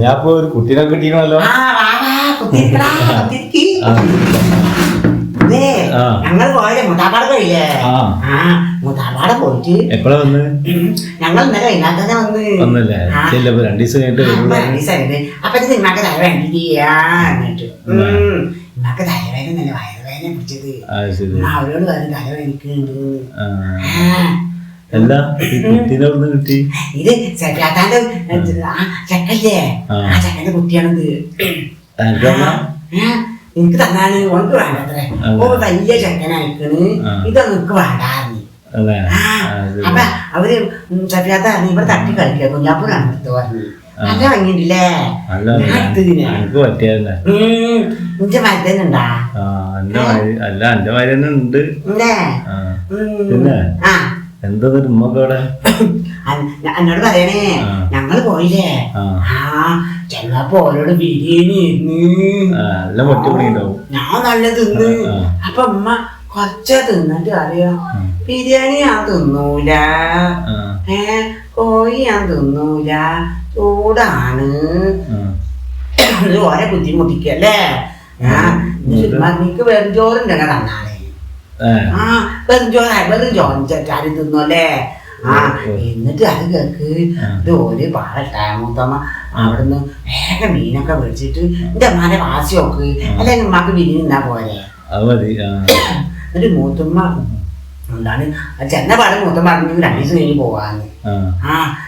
ഞാനിപ്പോ ഒരു കുട്ടീനെ കിട്ടിയല്ലോ. ഞങ്ങൾ പോയത് മുത്താപ്പാട് പോയില്ലേ? മുത്താപ്പാടെ പോയിട്ട് എപ്പോഴാ വന്ന്? ഞങ്ങൾ ഇന്നലെ വൈകുന്നേരത്തെ വന്നല്ലേ? 2 ദിവസം കഴിഞ്ഞിട്ട് അപ്പൊ നിമ്മക്ക് തല വേണ്ടിട്ട് നിമ്മക്ക് തലവേദന നല്ല വയറുവേദന പിടിച്ചത്. അവരോട് പറഞ്ഞ് തലവേദനിക്കുന്നുണ്ട്. എന്താ കുട്ടീനെ ഒന്ന് കിട്ടി? ഇത് ചെക്കാത്താന്റെ ചെക്കല്ലേ, ആ ചെക്കന്റെ കുട്ടിയാണിത്. എനിക്ക് തന്നാണ് ഓർക്ക് വേണ്ടത്രേ. ഓ വലിയ ചെക്കനായിക്കണ്, ഇതൊന്നും എനിക്ക് വേണ്ടായിരുന്നു. അപ്പൊ അവര് സഫിയാത്ത ഇവിടെ തട്ടി കളിക്കുക. കുഞ്ഞാപ്പൂരാണ് എടുത്ത് പറഞ്ഞു. നല്ല ഭംഗിയുണ്ടല്ലേ? നിന്റെ മരുന്നുണ്ടാ? അല്ല എന്റെ മരുന്നുണ്ട്. പിന്നെ എന്താ ഉമ്മക്കവിടെ? എന്നോട് പറയണേ, ഞങ്ങള് പോയില്ലേ? ചെന്നപ്പോ ഓരോട് ബിരിയാണി ഞാൻ നല്ല തിന്ന്. അപ്പൊ ഉമ്മ കൊറച്ച തിന്നിട്ട് അറിയാം, ബിരിയാണി ഞാൻ തിന്നൂല, കോഴി ഞാൻ തിന്നൂല, ചൂടാണ്, ഓരെ ബുദ്ധിമുട്ടിക്കല്ലേ. നിനക്ക് വെറും ചോറുണ്ടെങ്കിൽ തന്നാളെ. വെറും ചോറ് തിന്നല്ലേ. എന്നിട്ട് അത് കേക്ക് ഇത് ഒരു പാടട്ടാ മൂത്തമ്മ അവിടുന്ന് വേഗം മീനൊക്കെ മേടിച്ചിട്ട് എന്റെ അമ്മാനെ വാസി നോക്ക്, അല്ലെങ്കിൽ ഉമ്മാക്ക് ബിരിയാണി തിന്നാ പോരെ. എന്നിട്ട് മൂത്തമ്മ എന്താണ് ചെന്ന പാടും മൂത്തമ്മ പറഞ്ഞു 2 ദിവസം കഴിഞ്ഞ് പോവാന്ന്.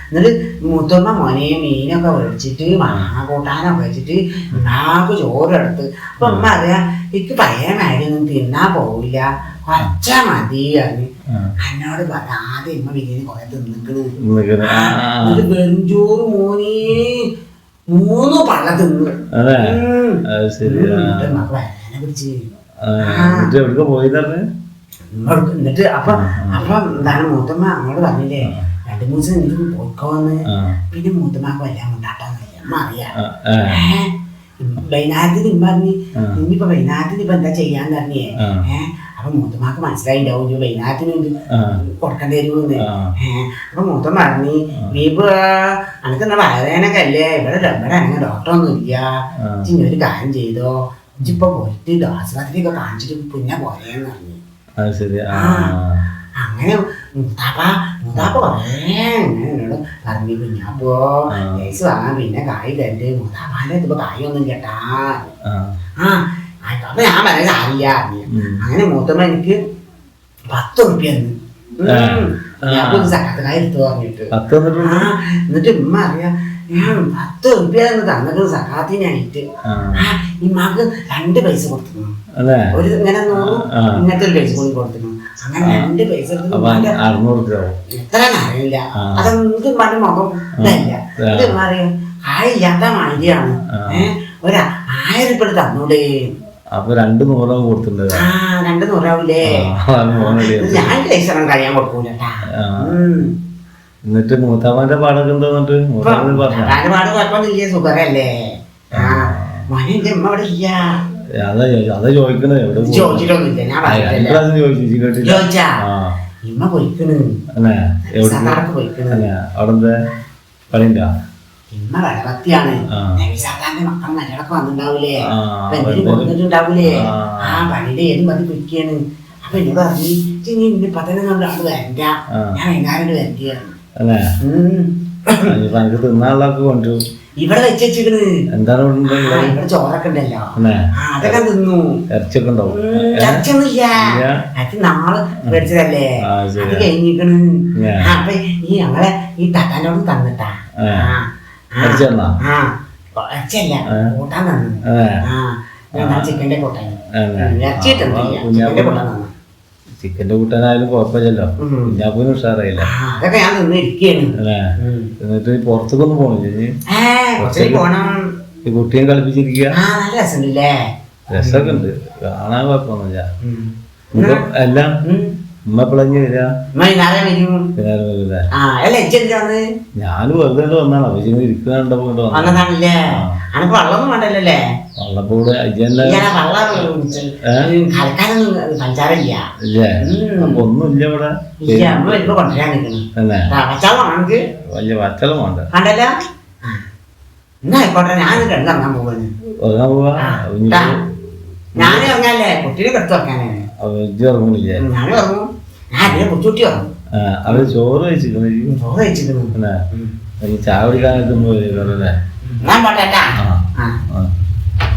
എന്നിട്ട് മൂത്തമ്മ മോനെ മീനൊക്കെ മേടിച്ചിട്ട് മാങ്ങ കൂട്ടാനൊക്കെ വെച്ചിട്ട് ഉമ്മാക്ക് ചോറെടുത്ത്. അപ്പൊ ഉമ്മ അറിയാ എനിക്ക് പഴയ മാരിയൊന്നും തിന്നാൻ പോവില്ല, കുറച്ച മതി പറഞ്ഞു. എന്നോട് പറഞ്ഞ ആദ്യം ഇമ്മ ബിരിയാണി കുറെ തിന്നിക്കണ്. വെറുംചോറ് മോനെ 3 പള്ള തിന്നു. വേദന പിടിച്ച് എന്നിട്ട് അപ്പൊ എന്താണ് മൂത്തമ്മ അങ്ങോട്ട് പറഞ്ഞില്ലേ 2-3 ദിവസം എനിക്ക് പോയിക്കോന്ന്. പിന്നെ മൂത്തമ്മക്ക് എല്ലാം കൊണ്ടാട്ടാന്നില്ല, അമ്മ അറിയാം. വൈകുന്നേരത്തിന് ഇമ്മ പറഞ്ഞ് ഇനിയിപ്പോ വൈകുന്നേരത്തിന് ഇപ്പൊ എന്താ ചെയ്യാന്ന് പറഞ്ഞേ. അപ്പൊ മൂത്തമ്മക്ക് മനസ്സിലായിണ്ടാവും വൈകുന്നേരത്തിന് കൊടുക്കേണ്ടി വരുമെന്ന്. അപ്പൊ മൂത്തമ്മ പറഞ്ഞ് വീപ്പ് അനക്കെന്നാ വയറുവേദനയൊക്കെ അല്ലേ, ഇവിടെ അങ്ങനെ ഡോക്ടറൊന്നും ഇല്ല, ഇനി ഒരു കാര്യം ചെയ്തോ, ഇപ്പൊ പോയിട്ട് ആശുപത്രിയൊക്കെ കാണിച്ചിട്ട് പിന്നെ പോരേന്ന് പറഞ്ഞു. അങ്ങനെ മുതാപ്പ കുറേ എന്നോട് പറഞ്ഞു കുഞ്ഞാപ്പോ കേസ് വാങ്ങാൻ പിന്നെ കായ് തരണ്ട്. മുതാപ്പാന്റെ ഇപ്പൊ കായൊന്നും കേട്ടാ. അപ്പൊ ഞാൻ പറയാൻ സാരില്ല. അങ്ങനെ മൂത്തമ്മ എനിക്ക് 10 ഉറുപ്പ്യ ഞാൻ സക്കത്തക്കായ എടുത്തു പറഞ്ഞിട്ട്. എന്നിട്ട് ഉമ്മ അറിയാം ഞാൻ 10 ഉറുപ്പ്യ തന്നിട്ട് സക്കാത്തിനായിട്ട് ഇമ്മക്ക് 2 പൈസ കൊടുത്തു. ഒരു ഇങ്ങനെ 100 ഇങ്ങനത്തെ ഒരു പൈസ കൂടി കൊടുത്തു. അങ്ങനെ 2 പൈസ എത്ര അറിയില്ല. അതെന്തും പറഞ്ഞ മുഖം ഇതല്ല. ഇത് അറിയാം കായില്ലാത്ത മാതിരിയാണ്. 1000 ഉറുപ്പ്യ തന്നൂടെ. അപ്പൊ 200 കൊടുത്തിട്ടുണ്ട്. 200 ആവൂലേ? ഞാൻ ലൈസൻസ് കഴിയാൻ കൊടുക്കൂലട്ടാ. എന്നിട്ട് മൂത്താമാന്റെ പാടൊക്കെ എന്താ? പാട് കുഴപ്പമൊന്നുമില്ല, സുഖറല്ലേ. മോനെ എന്റെ അമ്മ അവിടെ ഇല്ല. അതാ ചോദിക്കണേ. ചോദിച്ചിട്ടൊന്നുമില്ല, ഞാൻ ചോദിച്ചാ ഇമ്മ പോയിക്കണ്. പോയിക്കണ് അവിടെ പണിണ്ടാ? ഇമ്മ വെള്ളവത്തിയാണ്. നബിസാദാന്റെ മക്കൾ മലയാളൊക്കെ വന്നിട്ടുണ്ടാവൂലേ, കൊടുത്തിട്ടുണ്ടാവൂലേ. പണിയുടെ ഏത് മതി പൊയ്ക്കാണ്. അപ്പൊ എന്നോട് പറഞ്ഞു ഇന്നിപ്പോ തന്നെ നമ്മൾ അവിടെ വരണ്ട, ഞാൻ വൈകുന്നേരം വരണ്ടിയാണ്. തിന്നാളൊക്കെ കൊണ്ടുവരും. ഇവിടെ വെച്ചിരിക്കണ്. എന്താണ് ഇവിടെ ചോറൊക്കെ ഉണ്ടല്ലോ, അതൊക്കെ തിന്നു. ഇറച്ചിയൊക്കെ ഉണ്ടാവും. ഇറച്ചിയൊന്നുമില്ല, അത് നാളെ മേടിച്ചതല്ലേ, അത് കഴിഞ്ഞിരിക്കണ്. അപ്പൊ ഈ ഞങ്ങളെ ഈ തട്ടാനോട് തന്നിട്ടാ. ഇറച്ചിയല്ല കൂട്ടാൻ തന്നു. ചിക്കന്റെ കൂട്ടാൻ ചിക്കന്റെ കൂട്ടാനായാലും കുഴപ്പമില്ലല്ലോ. കുഞ്ഞാപ്പൂന് ഉഷാറായില്ല. അതൊക്കെ ഞാൻ എന്നിട്ട് പുറത്തേക്കൊന്നും പോണില്ലേ? ഈ കുട്ടിയെ കളിപ്പിച്ചിരിക്കുക. രസമൊക്കെ ഉണ്ട്, കാണാൻ കുഴപ്പമൊന്നുമില്ല. എല്ലാം ഉമ്മ എപ്പോഴഞ്ഞ് വരിക? വൈകുന്നേരം വരും. നേരം വരില്ലേ? ആ അല്ല ഇച്ചെന്താന്ന് ഞാൻ വെറുതെ വന്നാണ് അപ്പൊ ഇരിക്കുന്നുണ്ടപ്പോ കൊണ്ട് വന്നു. വന്നതാണല്ലേ? അനക്ക് വെള്ളമൊന്നും വേണ്ടല്ലേ? വള്ളപ്പോട് അജന്റെ വെള്ളം കലക്കാനൊന്നും പഞ്ചാരല്ല. ഇല്ലേ? അപ്പൊ ഒന്നുമില്ല ഇവിടെ. അമ്മ വരുമ്പോ കൊണ്ടുവരാൻ നിൽക്കണം. പച്ചാളം ആണെങ്കിൽ വലിയ വച്ചളം വേണ്ട. കണ്ടല്ലോ. എന്നാ ആയിക്കോട്ടെ, ഞാൻ കിടന്നിറങ്ങാൻ പോവാണ്. ഉറങ്ങാൻ പോവാ? ഞാനും ഇറങ്ങാല്ലേ, കുട്ടീനെ കെടുത്ത് വെക്കാനാണ്. ഇറങ്ങണില്ലേ? ഞാനും ഇറങ്ങും. ഞാൻ അതിനെ കുട്ടിക്കുട്ടി ഇറങ്ങും. അവര് ചോറ് കഴിച്ചിരിക്കുന്നു. ചോറ് കഴിച്ചിരിക്കുന്നു. ചായ കുടിക്കാൻ എത്തുമ്പോ ഞാൻ പോട്ടെ. ആ